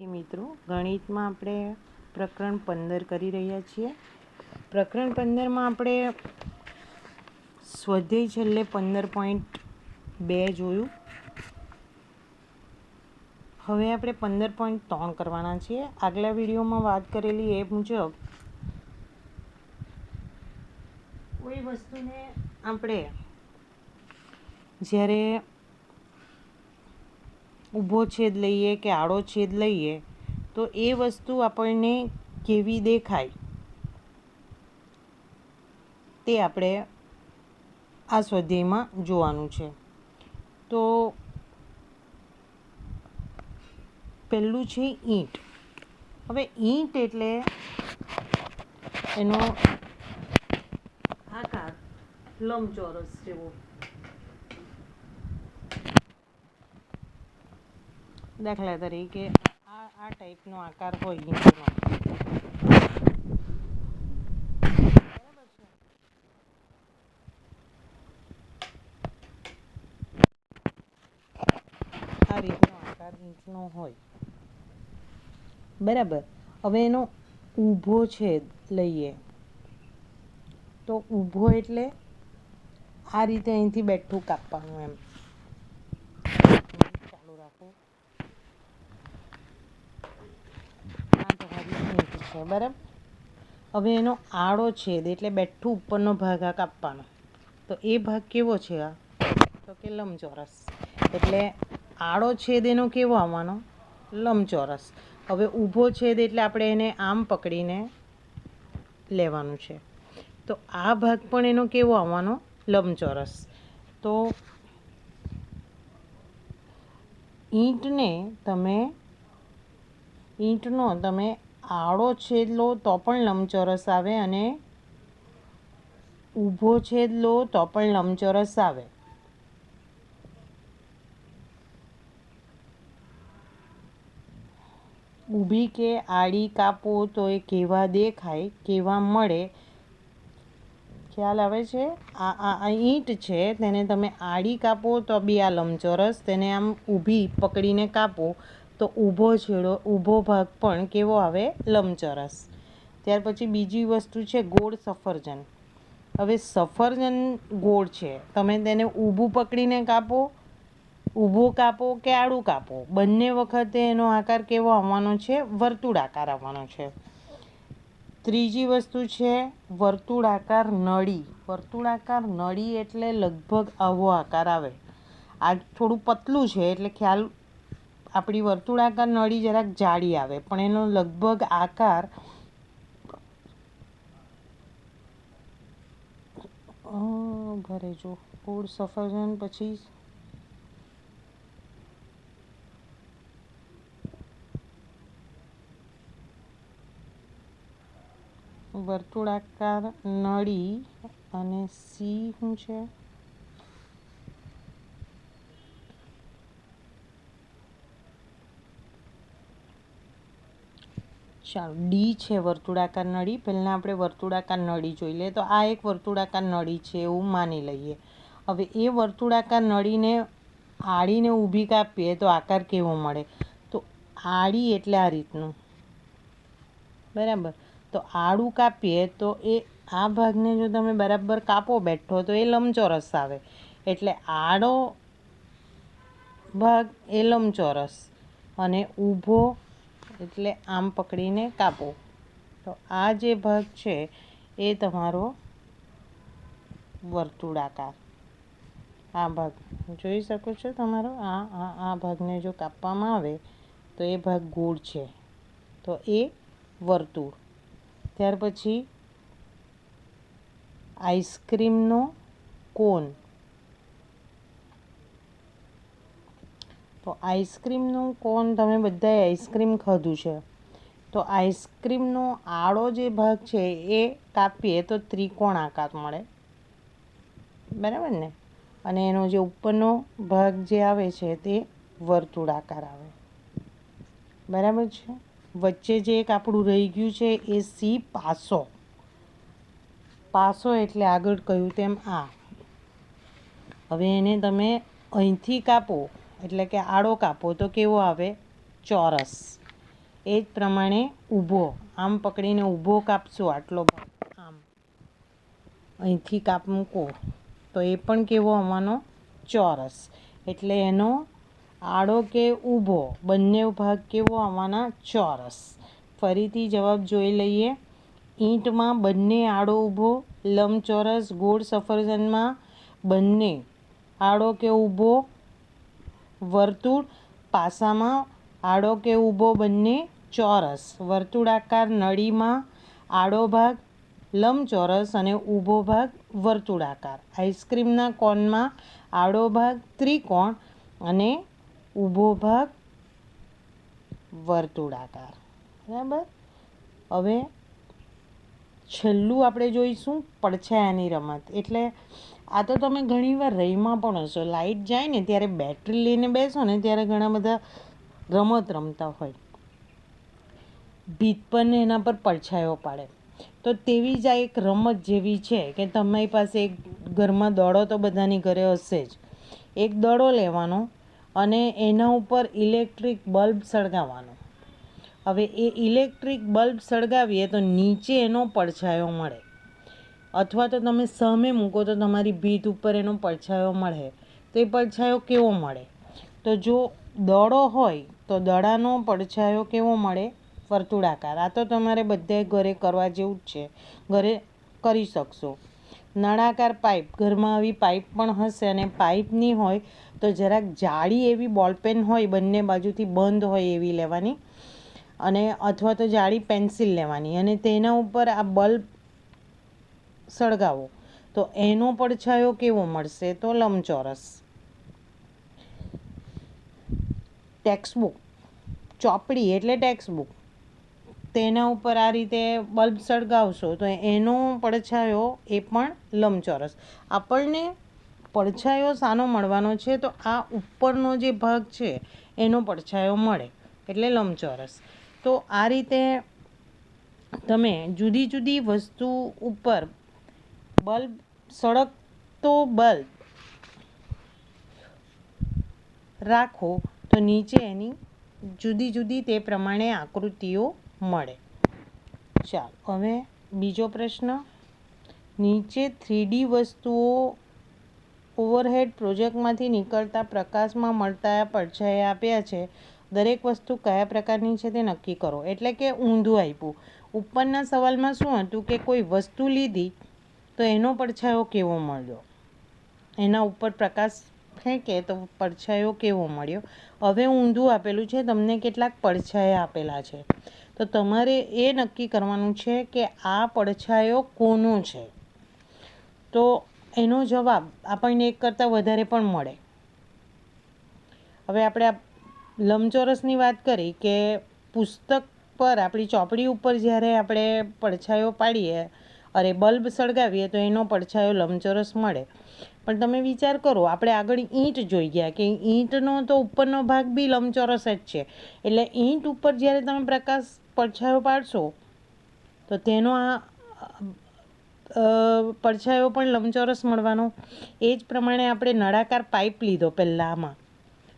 મિત્રો, ગણિતમાં આપણે પ્રકરણ 15 કરી રહ્યા છીએ. પ્રકરણ 15માં આપણે સ્વાધ્યાય છેલ્લે 15.2 જોયું. હવે આપણે 15.3 કરવાના છીએ. આગલા વિડીયોમાં વાત કરેલી એ મુજબ કોઈ વસ્તુને આપણે જ્યારે ઊભો છેદ લઈએ કે આડો છેદ લઈએ તો એ વસ્તુ આપણને કેવી દેખાય તે આપણે આ સ્વાધ્યાયમાં જોવાનું છે. તો પહેલું છે ઈંટ. હવે ઈંટ એટલે એનો આકાર લંબચોરસ જેવો. દાખલા તરીકે આ ટાઈપનો આકાર હોય ઈંટનો. બરાબર છે. આ રીતનો આકાર ઈંટનો હોય. બરાબર. હવે એનો ઊભો છેદ લઈએ તો ઊભો એટલે આ રીતે અહીંથી બેઠું કાપવાનું એમ. ચાલુ રાખો. આ તમારી ઈંટ છે. બરાબર. હવે એનો આડો છેદ એટલે બેઠું ઉપરનો ભાગ આ કાપવાનો. તો એ ભાગ કેવો છે? આ તો કે લંબચોરસ. એટલે આડો છેદ એનો કેવો આવવાનો? લંબચોરસ. હવે ઊભો છેદ એટલે આપણે એને આમ પકડીને લેવાનું છે. તો આ ભાગ પણ એનો કેવો આવવાનો? લંબચોરસ. તો ઈંટનો તમે આડો છેદ લો તો પણ લંબચોરસ આવે અને ઊભો છેદ લો તો પણ લંબચોરસ આવે. ઊભી કે આડી કાપો તો એ કેવા દેખાય, કેવા મળે, ખ્યાલ આવે છે? આ ઈંટ છે, તેને તમે આડી કાપો તો બી આ લંબચોરસ, તેને આમ ઊભી પકડીને કાપો તો ઊભો ભાગ પણ કેવો આવે? લંબચોરસ. ત્યાર પછી બીજી વસ્તુ છે ગોળ સફરજન. હવે સફરજન ગોળ છે, તમે તેને ઊભું પકડીને કાપો, ઊભો કાપો કે આડું કાપો, બંને વખતે એનો આકાર કેવો આવવાનો છે? વર્તુળાકાર આવવાનો છે. ત્રીજી વસ્તુ છે વર્તુળાકાર નળી. વર્તુળાકાર નળી એટલે લગભગ આવો આકાર આવે. આ થોડું પતલું છે એટલે ખ્યાલ આપણી વર્તુળાકાર નળી જરાક જાડી આવે, પણ એનો લગભગ આકાર ભરે જો ગોળ સફરજન પછી વર્તુળાકાર નળી અને સી શું છે? ચાલો, ડી છે વર્તુળાકાર નળી. પહેલાં આપણે વર્તુળાકાર નળી જોઈ લઈએ. તો આ એક વર્તુળાકાર નળી છે એવું માની લઈએ. હવે એ વર્તુળાકાર નળીને આડીને ઊભી કાપીએ તો આકાર કેવો મળે? તો આડી એટલે આ રીતનું. બરાબર. તો આડું કાપીએ તો એ આ ભાગને જો તમે બરાબર કાપો બેઠો તો એ લંબચોરસ આવે. એટલે આડો ભાગ એ લંબચોરસ અને ઊભો એટલે આમ પકડીને કાપો. તો આ જે ભાગ છે એ તમારો વર્તુળાકાર. આ ભાગ જોઈ શકો છો તમારો. આ ભાગને જો કાપવામાં આવે તો એ ભાગ ગોળ છે, તો એ વર્તુળ. ત્યાર પછી આઈસ્ક્રીમનો કોન. તો આઈસ્ક્રીમનું કોન, તમે બધાએ આઈસ્ક્રીમ ખાધું છે, તો આઈસ્ક્રીમનો આડો જે ભાગ છે એ કાપીએ તો ત્રિકોણ આકાર મળે. બરાબર ને? અને એનો જે ઉપરનો ભાગ જે આવે છે તે વર્તુળાકાર આવે. બરાબર છે? વચ્ચે જે એક આપણું રહી ગયું છે એ સી પાસો. પાસો એટલે આગળ કહ્યું તેમ આ. હવે એને તમે અહીંથી કાપો એટલે કે આડો કાપો તો કેવો આવે? ચોરસ. એ જ પ્રમાણે ઊભો, આમ પકડીને ઊભો કાપશો આટલો ભાગ, આમ અહીંથી કાપ મૂકો તો એ પણ કેવો આવવાનો? ચોરસ. એટલે એનો આડો કે ઊભો બંને ભાગ કેવો આવવાના? ચોરસ. ફરીથી જવાબ જોઈ લઈએ. ઈંટમાં બંને આડો ઊભો, લંબચોરસ, ગોળ સફરજનમાં બંને આડો કે ઊભો, વર્તુળ, પાસામાં આડો કે ઊભો બંને ચોરસ, વર્તુળાકાર નળીમાં આડો ભાગ લંબચોરસ અને ઊભો ભાગ વર્તુળાકાર, આઈસ્ક્રીમના કોનમાં આડો ભાગ ત્રિકોણ અને ઊભો ભાગ વર્તુળાકાર. બરાબર. હવે છેલ્લું આપણે જોઈશું પડછાયાની રમત. એટલે આ તો તમે ઘણીવાર રહીમાં પણ હશો. લાઇટ જાય ને ત્યારે બેટરી લઈને બેસો ને ત્યારે ઘણા બધા રમત રમતા હોય, ભીત પર ને એના પર પડછાયો પાડે. તો તેવી જ આ એક રમત જેવી છે કે તમારી પાસે એક ઘરમાં દડો તો બધાની ઘરે હશે જ. એક દડો લેવાનો અને એના ઉપર ઇલેક્ટ્રિક બલ્બ સળગાવવાનો. હવે એ ઇલેક્ટ્રિક બલ્બ સળગાવીએ તો નીચે એનો પડછાયો મળે, અથવા તો તમે સામે મૂકો તો તમારી ભીત ઉપર એનો પડછાયો મળે. તો એ પડછાયો કેવો મળે? તો જો દડો હોય તો દડાનો પડછાયો કેવો મળે? વર્તુળાકાર. આ તો તમારે બધે ઘરે કરવા જેવું જ છે, ઘરે કરી શકશો. નળાકાર પાઇપ, ઘરમાં આવી પાઇપ પણ હશે અને પાઇપની હોય તો જરાક જાડી એવી બોલપેન હોય, બંને બાજુથી બંધ હોય એવી લેવાની, અને અથવા તો જાડી પેન્સિલ લેવાની અને તેના ઉપર આ બલ્બ સળગાવો તો એનો પડછાયો કેવો મળશે? તો લંબચોરસ. ટેક્સ્ટબુક, ચોપડી એટલે ટેક્સ્ટબુક, તેના ઉપર આ રીતે બલ્બ સળગાવશો તો એનો પડછાયો એ પણ લંબચોરસ. આપણને પડછાયો શાનો મળવાનો છે? તો આ ઉપરનો જે ભાગ છે એનો પડછાયો મળે એટલે લંબચોરસ. તો આ રીતે તમે જુદી જુદી વસ્તુ ઉપર બલ્બ, સળગતો બલ્બ રાખો તો નીચે એની જુદી જુદી તે પ્રમાણે આકૃતિઓ મળે. ચાલો હવે બીજો પ્રશ્ન. નીચે 3D વસ્તુઓ ઓવરહેડ પ્રોજેક્ટમાંથી નીકળતા પ્રકાશમાં મળતા પડછાયા આપ્યા છે. દરેક વસ્તુ કયા પ્રકારની છે તે નક્કી કરો. એટલે કે ઊંધું આપ્યું. ઉપરના સવાલમાં શું હતું કે કોઈ વસ્તુ લીધી તો એનો પડછાયો કેવો મળ્યો, એના ઉપર પ્રકાશ ફેંકે તો પડછાયો કેવો મળ્યો. હવે ઊંધું આપેલું છે, તમને કેટલાક પડછાયા આપેલા છે, તો તમારે એ નક્કી કરવાનું છે કે આ પડછાયો કોનો છે. તો એનો જવાબ આપણને એક કરતાં વધારે પણ મળે. હવે આપણે આ લંબચોરસની વાત કરી કે પુસ્તક પર, આપણી ચોપડી ઉપર જ્યારે આપણે પડછાયો પાડીએ, અરે બલ્બ સળગાવીએ તો એનો પડછાયો લંબચોરસ મળે. પણ તમે વિચાર કરો, આપણે આગળ ઈંટ જોઈ ગયા કે ઈંટનો તો ઉપરનો ભાગ બી લંબચોરસ જ છે. એટલે ઈંટ ઉપર જ્યારે તમે પ્રકાશ પડછાયો પાડશો તો તેનો આ પડછાયો પણ લંબચોરસ મળવાનો. એ જ પ્રમાણે આપણે નળાકાર પાઇપ લીધો પહેલાંમાં,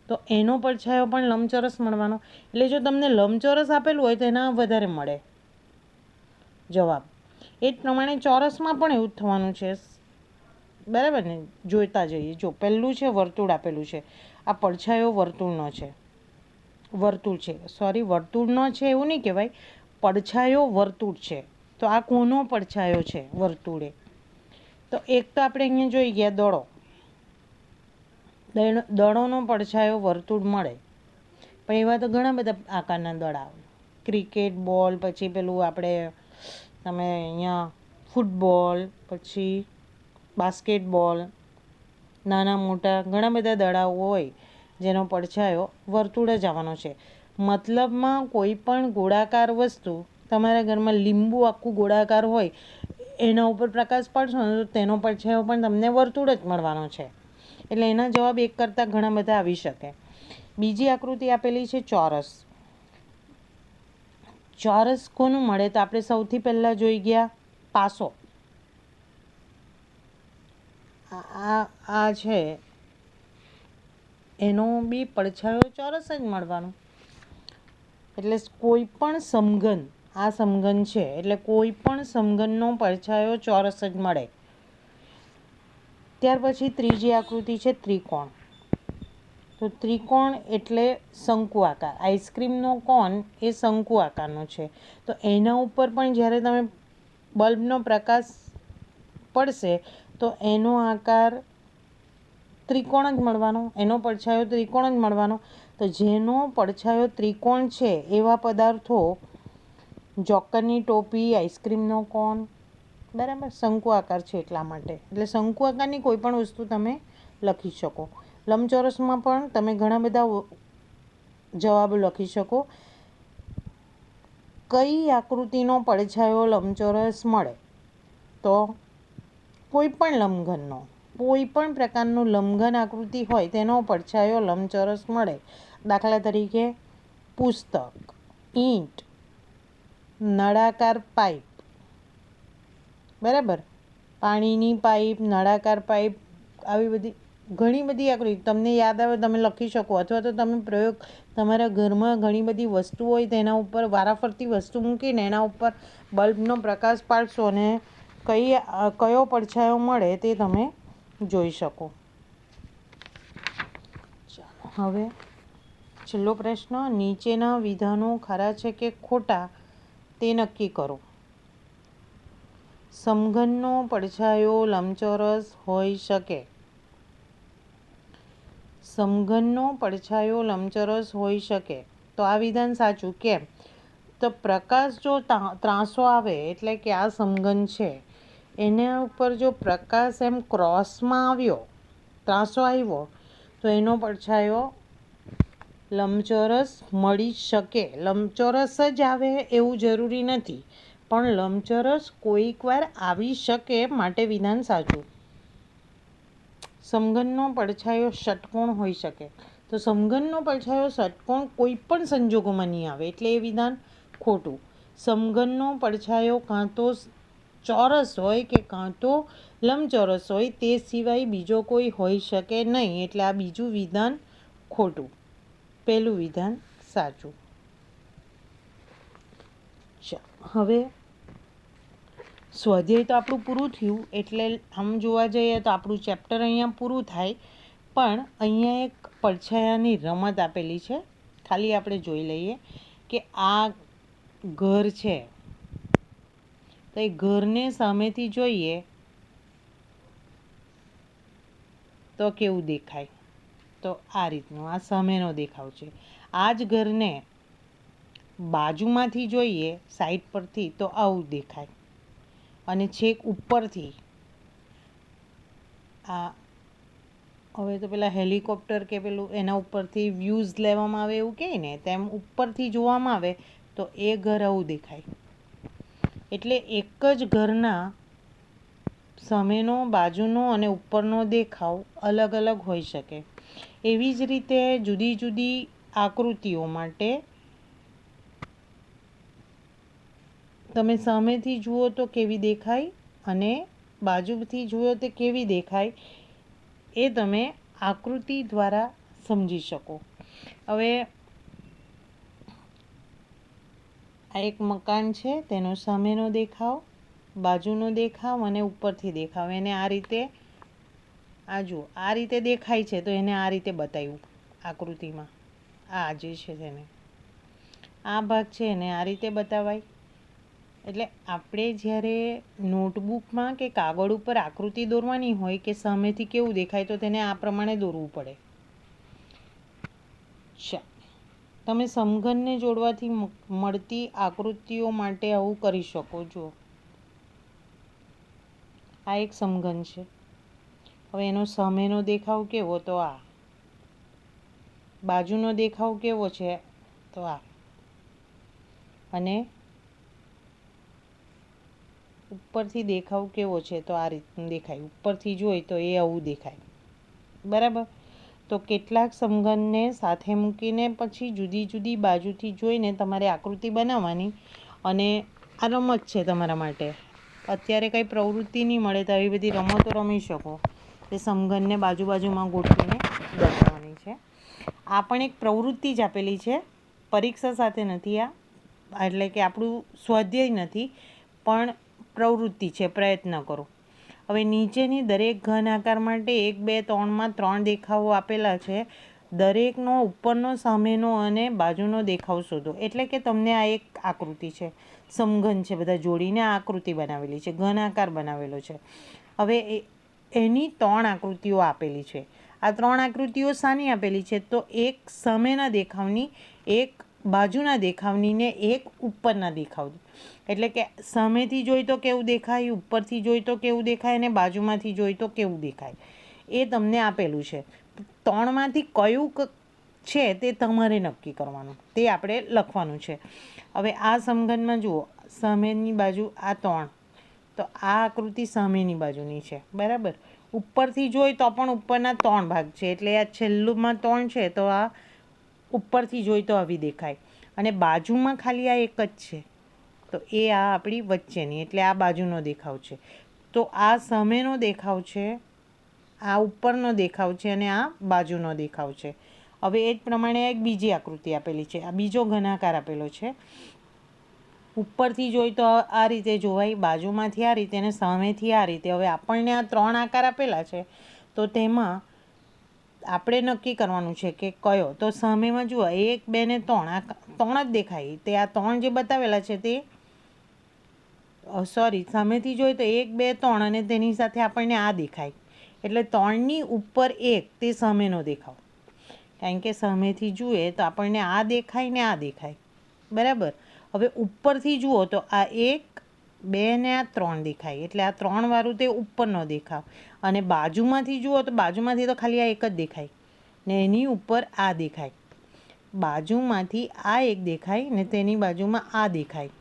તો એનો પડછાયો પણ લંબચોરસ મળવાનો. એટલે જો તમને લંબચોરસ આપેલું હોય તો એના વધારે મળે જવાબ. એ જ પ્રમાણે ચોરસમાં પણ એવું જ થવાનું છે. બરાબર ને? જોઈતા જઈએ. જો પહેલું છે વર્તુળ આપેલું છે, આ પડછાયો વર્તુળનો છે, વર્તુળ છે, સોરી વર્તુળનો છે એવું નહીં કહેવાય, પડછાયો વર્તુળ છે. તો આ કોનો પડછાયો છે? વર્તુળે. તો એક તો આપણે અહીંયા જોઈ ગયા દડો, દડોનો પડછાયો વર્તુળ મળે. પણ એવા તો ઘણા બધા આકારના દડા, ક્રિકેટ બોલ, પછી પેલું આપણે તમે અહીંયા ફૂટબોલ, પછી બાસ્કેટબોલ, નાના મોટા ઘણા બધા દડાઓ હોય જેનો પડછાયો વર્તુળ જ આવવાનો છે. મતલબમાં કોઈ પણ ગોળાકાર વસ્તુ, તમારા ઘરમાં લીંબુ આખું ગોળાકાર હોય, એના ઉપર પ્રકાશ પાડશો ને તો તેનો પડછાયો પણ તમને વર્તુળ જ મળવાનો છે. એટલે એના જવાબ એક કરતાં ઘણા બધા આવી શકે. બીજી આકૃતિ આપેલી છે ચોરસ. ચોરસ કોનું મળે? તો આપણે સૌથી પહેલાં જોઈ ગયા પાસો. આ છે એનો બી પડછાયો ચોરસ જ મળવાનો. એટલે કોઈ પણ સમઘન, આ સમઘન છે એટલે કોઈ પણ સમઘનનો પડછાયો ચોરસ જ મળે. ત્યાર પછી ત્રીજી આકૃતિ છે ત્રિકોણ. તો ત્રિકોણ એટલે શંકુ આકાર. આઈસ્ક્રીમનો કોન એ શંકુ આકારનો છે. તો એના ઉપર પણ જ્યારે તમે બલ્બનો પ્રકાશ પડશે તો એનો આકાર ત્રિકોણ જ મળવાનો, એનો પડછાયો ત્રિકોણ જ મળવાનો. તો જેનો પડછાયો ત્રિકોણ છે એવા પદાર્થો, જોકરની ટોપી, આઈસ્ક્રીમનો કોન, બરાબર, શંકુ આકાર છે એટલા માટે. એટલે શંકુ આકારની કોઈ પણ વસ્તુ તમે લખી શકો. લંબચોરસમાં પણ તમે ઘણા બધા જવાબો લખી શકો. કઈ આકૃતિનો પડછાયો લંબચોરસ મળે? તો કોઈ પણ લંબઘનનો, કોઈ પણ પ્રકારનું લંબઘન આકૃતિ હોય તેનો પડછાયો લંબચોરસ મળે. દાખલા તરીકે પુસ્તક, ઈંટ, નળાકાર પાઇપ, બરાબર, પાણીની પાઇપ, નળાકાર પાઇપ, આવી બધી ઘણી બધી આકૃતિ તમને યાદ આવે તમે લખી શકો. અથવા તો તમે પ્રયોગ તમારા ઘરમાં ઘણી બધી વસ્તુ હોય તેના ઉપર વારાફરતી વસ્તુ મૂકીને એના ઉપર બલ્બનો પ્રકાશ પાડશો અને કયો પડછાયો મળે તે તમે જોઈ શકો. ચાલો હવે છેલ્લો પ્રશ્ન. નીચેના વિધાનો ખરા છે કે ખોટા તે નક્કી કરો. સમઘનનો પડછાયો લંબચોરસ હોઈ શકે. સમઘનનો પડછાયો લંબચોરસ હોઈ શકે. તો આ વિધાન સાચું. કેમ? તો પ્રકાશ જો ત્રાંસો આવે એટલે કે આ સમઘન છે એના ઉપર જો પ્રકાશ એમ ક્રોસમાં આવ્યો, ત્રાંસો આવ્યો, તો એનો પડછાયો લંબચોરસ મળી શકે. લંબચોરસ જ આવે એવું જરૂરી નથી, પણ લંબચોરસ કોઈક વાર આવી શકે, માટે વિધાન સાચું. સમઘનનો પડછાયો ષટકોણ હોઈ શકે. તો સમઘનનો પડછાયો ષટકોણ કોઈ પણ સંજોગોમાં નહીં આવે, એટલે એ વિધાન ખોટું. સમઘનનો પડછાયો કાં તો ચોરસ હોય કે કાં તો લંબચોરસ હોય, તે સિવાય બીજો કોઈ હોઈ શકે નહીં, એટલે આ બીજું વિધાન ખોટું. પહેલું વિધાન સાચું. ચાલો હવે સ્વાધ્યાય તો આપણું પૂરું થયું. એટલે આમ જોવા જઈએ તો આપણું ચેપ્ટર અહીંયા પૂરું થાય. પણ અહીંયા એક પડછાયાની રમત આપેલી છે, ખાલી આપણે જોઈ લઈએ કે આ ઘર છે. તો એ ઘરને સામેથી જોઈએ તો કેવું દેખાય? તો આ રીતનું આ સામેનો દેખાવ છે. આ જ ઘરને બાજુમાંથી જોઈએ, સાઈડ પરથી, તો આવું દેખાય. અને છેક ઉપરથી આ હવે તો પેલા હેલિકોપ્ટર કે પેલું એના ઉપરથી વ્યૂઝ લેવામાં આવે એવું કહે ને, તેમ ઉપરથી જોવામાં આવે તો એ ઘર આવું દેખાય. એટલે એક જ ઘરના સામેનો, બાજુનો અને ઉપરનો દેખાવ અલગ અલગ હોઈ શકે. એવી જ રીતે જુદી જુદી આકૃતિઓ માટે તમે સામેથી જુઓ તો કેવી દેખાય અને બાજુથી જુઓ તો કેવી દેખાય, એ તમે આકૃતિ દ્વારા સમજી શકો. હવે આ એક મકાન છે, તેનો સામેનો દેખાવ, બાજુનો દેખાવ અને ઉપરથી દેખાવ, એને આ રીતે આ જુઓ આ રીતે દેખાય છે, તો એને આ રીતે બતાવ્યું આકૃતિમાં. આ જે છે તેને આ ભાગ છે એને આ રીતે બતાવાય. એટલે આપણે જ્યારે નોટબુકમાં કે કાગળ ઉપર આકૃતિ દોરવાની હોય કે સામેથી કેવું દેખાય તો તેને આ પ્રમાણે દોરવું પડે. તમે સમઘનને જોડવાથી મળતી આકૃતિઓ માટે આવું કરી શકો. જુઓ આ એક સમઘન છે. હવે એનો સામેનો દેખાવ કેવો? તો આ. બાજુનો દેખાવ કેવો છે? તો આ. અને ઉપરથી દેખાવ કેવો છે? તો આ રીતનું દેખાય. ઉપરથી જોઈ તો એ આવું દેખાય, બરાબર. તો કેટલાક સમઘનને સાથે મૂકીને પછી જુદી જુદી બાજુથી જોઈને તમારે આકૃતિ બનાવવાની. અને આ રમત છે તમારા માટે. અત્યારે કંઈ પ્રવૃત્તિ નહીં મળે તો આવી બધી રમતો રમી શકો. તે સમઘનને બાજુ બાજુમાં ગોઠવીને દર્શાવવાની છે. આ પણ એક પ્રવૃત્તિ જ આપેલી છે, પરીક્ષા સાથે નથી, આ એટલે કે આપણું સ્વાધ્યાય નથી પણ પ્રવૃત્તિ છે, પ્રયત્ન કરો. હવે નીચેની દરેક ઘન આકાર માટે 1, 2, 3માં 3 દેખાવો આપેલા છે. દરેકનો ઉપરનો, સામેનો અને બાજુનો દેખાવ શોધો. એટલે કે તમને આ એક આકૃતિ છે, સમઘન છે, બધા જોડીને આ આકૃતિ બનાવેલી છે, ઘન આકાર બનાવેલો છે. હવે એની 3 આકૃતિઓ આપેલી છે. આ 3 આકૃતિઓ શાની આપેલી છે? તો એક સામેના દેખાવની, એક બાજુના દેખાવની ને એક ઉપરના દેખાવની. એટલે કે સામેથી જોઈ તો કેવું દેખાય, ઉપરથી જોઈ તો કેવું દેખાય અને બાજુમાંથી જોઈ તો કેવું દેખાય, એ તમને આપેલું છે. 3માંથી કયું છે તે તમારે નક્કી કરવાનું, તે આપણે લખવાનું છે. હવે આ સમઘનમાં જુઓ, સામેની બાજુ આ 3, તો આ આકૃતિ સામેની બાજુની છે, બરાબર. ઉપરથી જોઈ તો પણ ઉપરના 3 ભાગ છે, એટલે આ છેલ્લુંમાં 3 છે, તો આ ઉપરથી જોઈ તો આવી દેખાય. અને બાજુમાં ખાલી આ એક જ છે, તો એ આ આપણી વચ્ચેની, એટલે આ બાજુનો દેખાવ છે. તો આ સામેનો દેખાવ છે, આ ઉપરનો દેખાવ છે અને આ બાજુનો દેખાવ છે. હવે એ જ પ્રમાણે એક બીજી આકૃતિ આપેલી છે, આ બીજો ઘનાકાર આપેલો છે. ઉપરથી જોઈ તો આ રીતે જોવાય, બાજુમાંથી આ રીતે અને સામેથી આ રીતે. હવે આપણને આ 3 આકાર આપેલા છે, તો તેમાં આપણે નક્કી કરવાનું છે કે કયો. તો સામેમાં જુઓ 1, 2 ને 3, આ 3 જ દેખાય. તે આ 3 જે બતાવેલા છે તે સામેથી જોઈએ તો 1, 2, 3 અને તેની સાથે આપણને આ દેખાય. એટલે 3ની ઉપર 1 તે સામેનો દેખાવ. કારણ કે સામેથી જુએ તો આપણને આ દેખાય ને આ દેખાય, બરાબર. હવે ઉપરથી જુઓ તો આ 1, 2 ને આ 3 દેખાય, એટલે આ 3 વાળું તે ઉપરનો દેખાવ. અને બાજુમાંથી જુઓ તો બાજુમાંથી તો ખાલી આ એક જ દેખાય ને એની ઉપર આ દેખાય. બાજુમાંથી આ એક દેખાય ને તેની બાજુમાં આ દેખાય.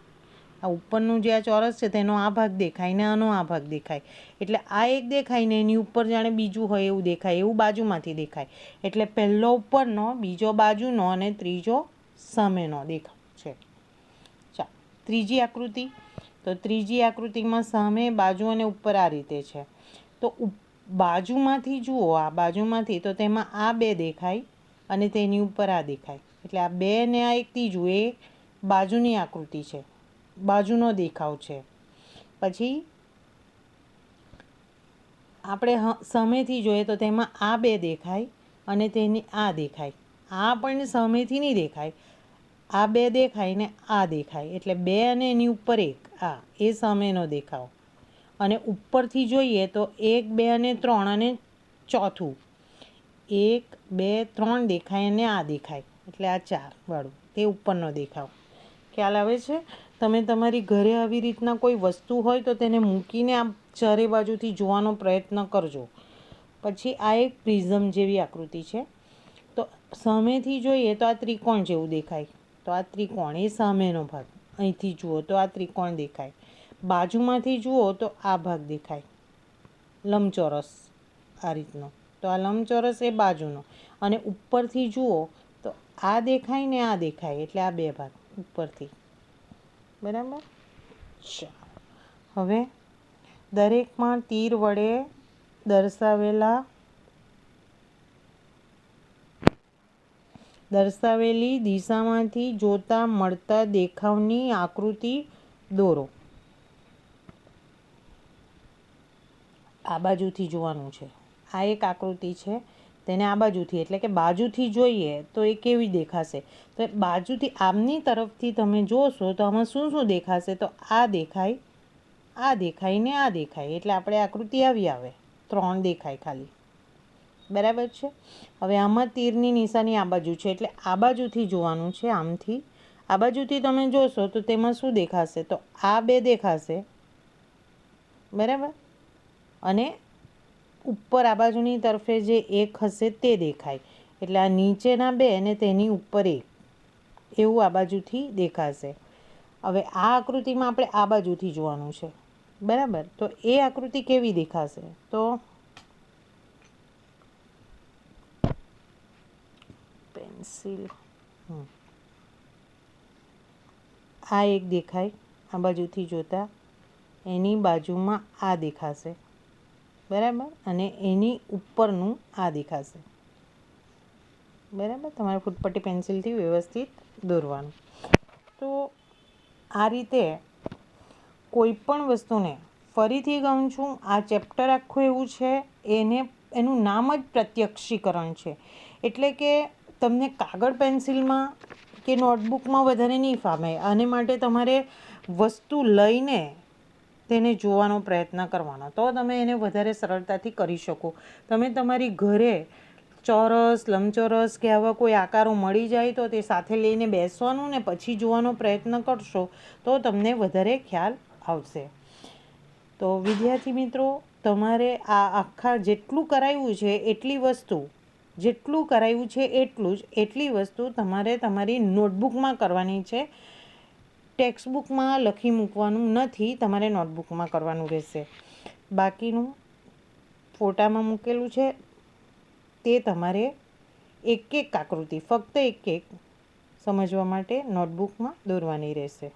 આ ઉપરનું જે આ ચોરસ છે તેનો આ ભાગ દેખાય ને આનો આ ભાગ દેખાય. એટલે આ એક દેખાય ને એની ઉપર જાણે બીજું હોય એવું દેખાય, એવું બાજુમાંથી દેખાય. એટલે પહેલો ઉપરનો, બીજો બાજુનો અને ત્રીજો સામેનો દેખાવ છે. ચાલો ત્રીજી આકૃતિ. તો ત્રીજી આકૃતિમાં સામે, બાજુ અને ઉપર આ રીતે છે. તો બાજુમાંથી જુઓ, આ બાજુમાંથી તો તેમાં આ 2 દેખાય અને તેની ઉપર આ દેખાય. એટલે આ 2 ને આ એક ત્રીજું, એ બાજુની આકૃતિ છે, બાજુનો દેખાવ છે. પછી આપણે સામેથી જોઈએ તો તેમાં આ 2 દેખાય અને તેની આ દેખાય. આ આપણને સામેથી નહીં દેખાય, આ 2 દેખાય ને આ દેખાય. એટલે 2 અને એની ઉપર 1, આ એ સામેનો દેખાવ. અને ઉપરથી જોઈએ તો 1, 2 અને 3 અને ચોથું 1, 2, 3 દેખાય અને આ દેખાય. એટલે આ 4 વાળું તે ઉપરનો દેખાવ. ખ્યાલ આવે છે? તમે તમારી ઘરે આવી રીતના કોઈ વસ્તુ હોય તો તેને મૂકીને આમ ચારે બાજુથી જોવાનો પ્રયત્ન કરજો. પછી આ એક પ્રિઝમ જેવી આકૃતિ છે. તો સામેથી જોઈએ તો આ ત્રિકોણ જેવું દેખાય, તો આ ત્રિકોણ એ સામેનો ભાગ. અહીંથી જુઓ તો આ ત્રિકોણ દેખાય. બાજુમાંથી જુઓ તો આ ભાગ દેખાય, લંબચોરસ આ રીતનો. તો આ લંબચોરસ એ બાજુનો. અને ઉપરથી જુઓ તો આ દેખાય ને આ દેખાય, એટલે આ 2 ભાગ ઉપરથી, બરાબર. હવે દરેકમાં તીર વડે દર્શાવેલી દિશામાંથી જોતા મળતા દેખાવની આકૃતિ દોરો. આ બાજુથી જોવાનું છે. આ એક આકૃતિ છે, તેને આ બાજુથી, એટલે કે બાજુથી જોઈએ તો એ કેવી દેખાશે. તો બાજુથી આમની તરફથી તમે જોશો તો આમાં શું શું દેખાશે? તો આ દેખાય, આ દેખાય ને આ દેખાય. એટલે આપણે આકૃતિ આવી આવે, 3 દેખાય ખાલી, બરાબર છે. હવે આમાં તીરની નિશાની આ બાજુ છે, એટલે આ બાજુથી જોવાનું છે. આમથી આ બાજુથી તમે જોશો તો તેમાં શું દેખાશે? તો આ 2 દેખાશે, બરાબર. અને ઉપર આ બાજુની તરફે જે 1 હશે તે દેખાય. એટલે આ નીચેના 2 અને તેની ઉપર 1, એવું આ બાજુથી દેખાશે. હવે આ આકૃતિમાં આપણે આ બાજુથી જોવાનું છે, બરાબર. તો એ આકૃતિ કેવી દેખાશે? તો પેન્સિલ, આ એક દેખાય આ બાજુથી જોતા, એની બાજુમાં આ દેખાશે, બરાબર. અને એની ઉપરનું આ દેખાશે, બરાબર. તમારે ફૂટપટ્ટી પેન્સિલથી વ્યવસ્થિત દોરવાનું. તો આ રીતે કોઈ પણ વસ્તુને ફરીથી કહું છું, આ ચેપ્ટર આખું એવું છે, એનું નામ જ પ્રત્યક્ષીકરણ છે. એટલે કે તમને કાગળ પેન્સિલમાં કે નોટબુકમાં વધારે નહીં ફાવે. આને માટે તમારે વસ્તુ લઈને તેને જોવાનો પ્રયત્ન કરવાનો, તો તમે એને વધારે સરળતાથી કરી શકો. તમે તમારી ઘરે ચોરસ, લંબચોરસ કે આવા કોઈ આકારો મળી જાય તો તે સાથે લઈને બેસવાનું ને પછી જોવાનો પ્રયત્ન કરશો તો તમને વધારે ખ્યાલ આવશે. તો વિદ્યાર્થી મિત્રો, તમારે આ આખા જેટલું કરાવ્યું છે એટલી વસ્તુ તમારે તમારી નોટબુકમાં કરવાની છે. ટેક્સ્ટબુકમાં લખી મૂકવાનું નથી, તમારે નોટબુકમાં કરવાનું રહેશે. બાકીનું ફોટામાં મૂકેલું છે તે તમારે એક એક આકૃતિ, ફક્ત એક એક સમજવા માટે નોટબુકમાં દોરવાની રહેશે.